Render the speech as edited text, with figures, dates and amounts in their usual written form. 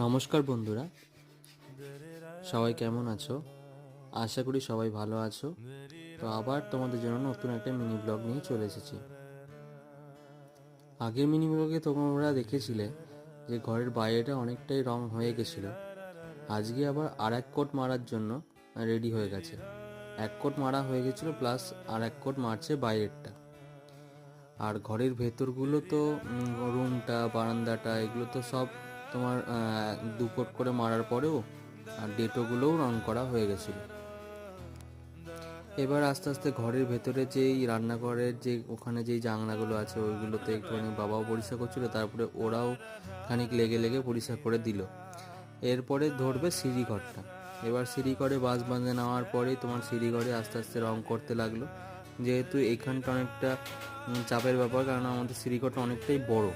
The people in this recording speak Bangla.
নমস্কার বন্ধুরা, সবাই কেমন আছো? আশা করি সবাই ভালো আছো। তো আবার তোমাদের জন্য নতুন একটা মিনি ব্লগ নিয়ে চলে এসেছি। আগের মিনি ব্লগে তোমরা দেখেছিলে যে ঘরের বাইরেটা অনেকটাই রং হয়ে গেছিলো। আজকে আবার আর এক কোট মারার জন্য রেডি হয়ে গেছে। এক কোট মারা হয়ে গেছিলো, প্লাস আর এক কোট মারছে বাইরেরটা। আর ঘরের ভেতরগুলো তো রুমটা, বারান্দাটা, এগুলো তো সব তোমার 2 কোট করে মারার পরেও আর ডেটোগুলোও রং করা হয়ে গেছিলো। এবার আস্তে আস্তে ঘরের ভেতরে যেই রান্নাঘরের যে ওখানে যেই জানলাগুলো আছে ওইগুলোতে একটুখানি বাবাও পরিষ্কার করছিলো, তারপরে ওরাও খানিক লেগে লেগে পরিষ্কার করে দিল। এরপরে ধরবে সিঁড়িঘরটা। এবার সিঁড়িঘরে বাঁশ বাঁধে নেওয়ার পরে তোমার সিঁড়িঘরে আস্তে আস্তে রং করতে লাগলো। যেহেতু এইখানটা অনেকটা চাপের ব্যাপার, কারণ আমাদের সিঁড়িঘরটা অনেকটাই বড়,